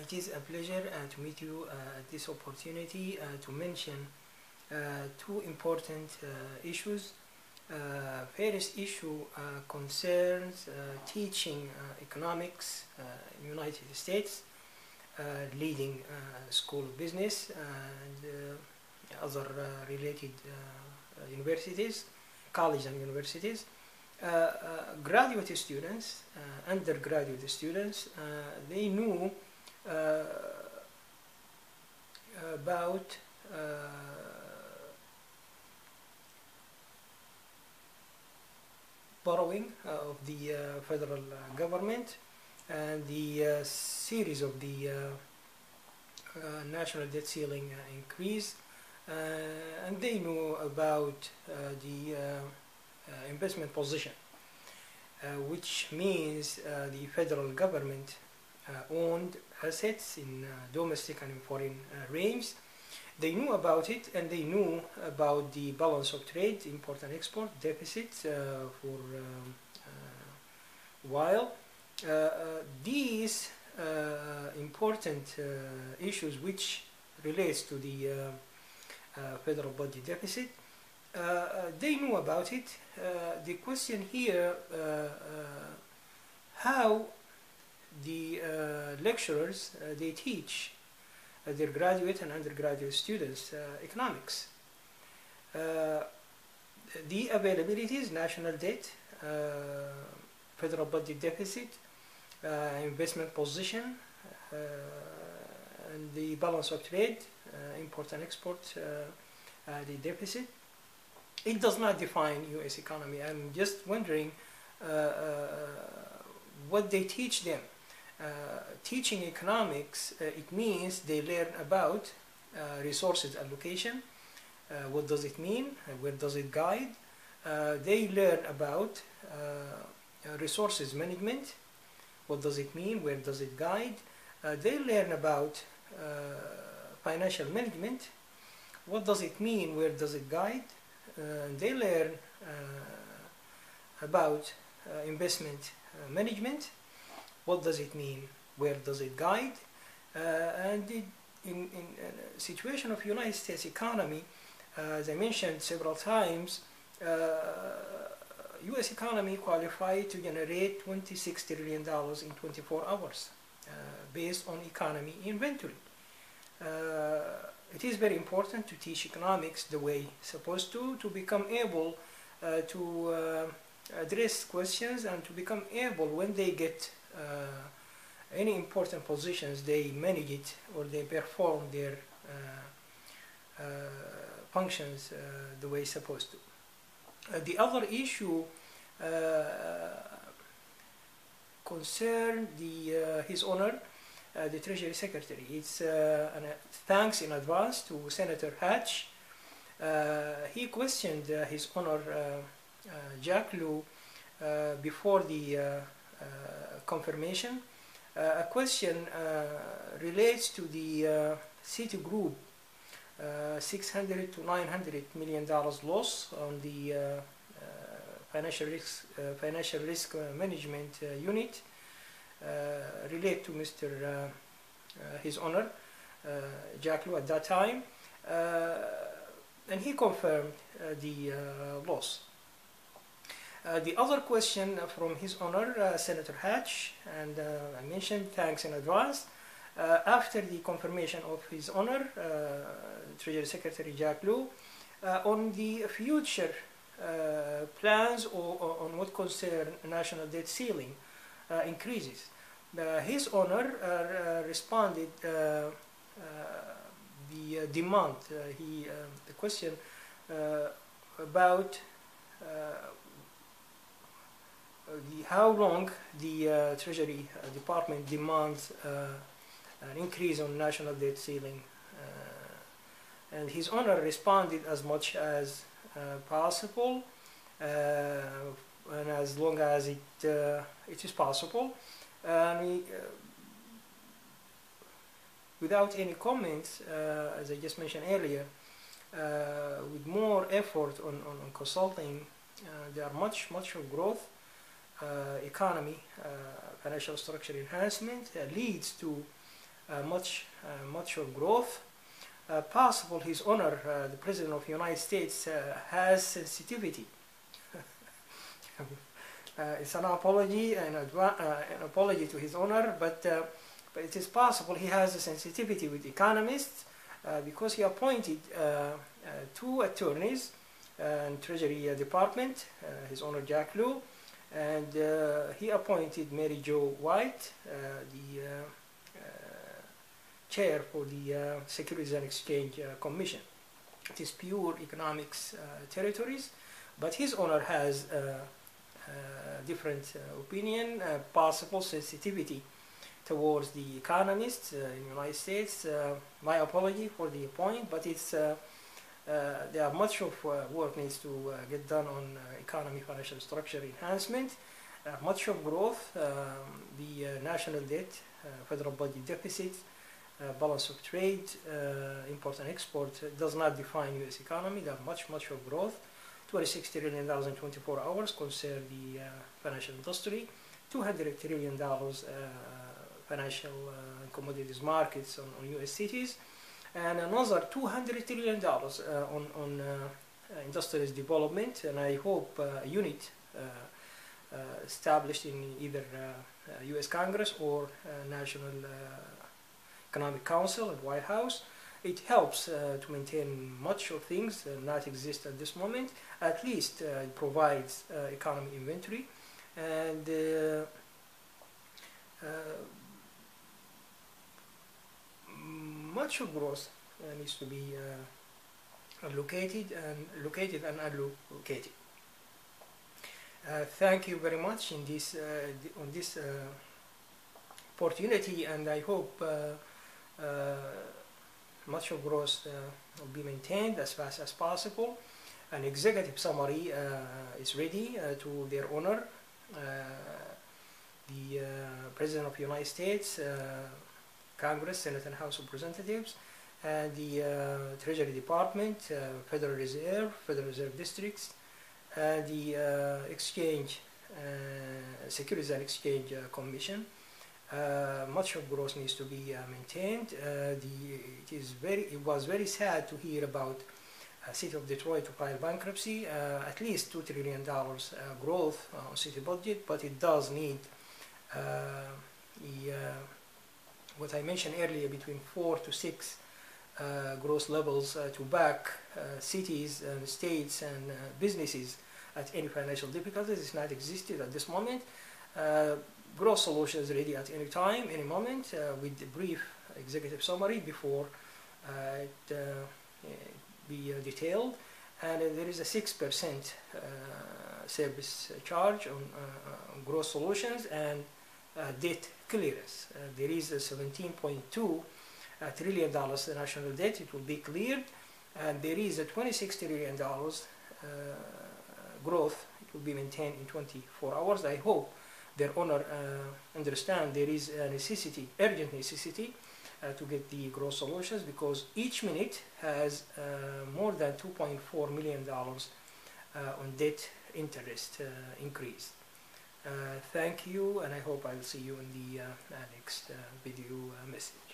It is a pleasure to meet you at this opportunity to mention two important issues. First issue concerns teaching economics in United States, leading school of business and other related universities, college and universities. Graduate students, undergraduate students, they knew about borrowing of the federal government and the series of the national debt ceiling increase, and they knew about the investment position, which means the federal government owned assets in domestic and foreign range. They knew about it, and they knew about the balance of trade, import and export deficit for a while. These important issues which relates to the federal budget deficit, they knew about it. The question here, how the lecturers they teach their graduate and undergraduate students economics. The availabilities: national debt, federal budget deficit, investment position, and the balance of trade, import and export, the deficit. It does not define U.S. economy. I'm just wondering what they teach them. Teaching economics, it means they learn about resources allocation. What does it mean? Where does it guide? They learn about resources management. What does it mean? Where does it guide? They learn about financial management. What does it mean? Where does it guide? They learn about investment management. What does it mean? Where does it guide? And in a situation of United States economy, as I mentioned several times, U.S. economy qualified to generate $26 trillion in 24 hours based on economy inventory. It is very important to teach economics the way supposed to become able to address questions and to become able, when they get any important positions, they manage it or they perform their functions the way supposed to. The other issue concerned His Honor, the Treasury Secretary. It's thanks in advance to Senator Hatch. He questioned His Honor Jack Lew before the confirmation. A question relates to the Citigroup $600 to $900 million loss on the financial risk management unit, relate to Mr. His Honor Jack Lew at that time, and he confirmed the loss. The other question from His Honor Senator Hatch, and I mentioned thanks in advance, after the confirmation of His Honor Treasury Secretary Jack Lew on the future plans or on what concern national debt ceiling increases. His Honor responded the demand, the question about how long the Treasury Department demands an increase on national debt ceiling, and His Honor responded as much as possible, and as long as it is possible, and without any comments, as I just mentioned earlier, with more effort on consulting, there are much of growth, economy, financial structure enhancement leads to much growth. Possible His Honor, the President of the United States, has sensitivity. It's an apology, an apology to His Honor, but it is possible he has a sensitivity with economists because he appointed two attorneys in Treasury Department, His Honor Jack Lew, and he appointed Mary Jo White, the chair for the Securities and Exchange Commission. It is pure economics territories, but His Honor has different opinion, possible sensitivity towards the economists in the United States. My apology for the point, but it's there are much of work needs to get done on economy, financial structure enhancement, much of growth, the national debt, federal budget deficit, balance of trade, import and export does not define U.S. economy. There are much of growth. $26 trillion in 24 hours concern the financial industry, $200 trillion financial commodities markets on U.S. cities, and another $200 trillion on industrial development. And I hope a unit established in either U.S. Congress or National Economic Council at White House. It helps to maintain much of things not exist at this moment. At least it provides economy inventory, and much of growth needs to be located and unlocated. Thank you very much in this on this opportunity, and I hope much of growth will be maintained as fast as possible. An executive summary is ready to their honor. The President of the United States, Congress, Senate and House of Representatives, and the Treasury Department, Federal Reserve Districts, and the Exchange, Securities and Exchange Commission. Much of growth needs to be maintained. It was very sad to hear about City of Detroit to file bankruptcy. At least $2 trillion growth on city budget, but it does need what I mentioned earlier, between 4 to 6 growth levels to back cities and states and businesses at any financial difficulties. It's not existed at this moment. Growth solutions ready at any time, any moment, with a brief executive summary before it be detailed. And there is a 6% service charge on growth solutions and debt clearance. There is a $17.2 trillion national debt. It will be cleared, and there is a $26 trillion growth. It will be maintained in 24 hours. I hope their honor understand there is a necessity, urgent necessity, to get the growth solutions, because each minute has more than $2.4 million on debt interest increase. Thank you, and I hope I'll see you in the next video message.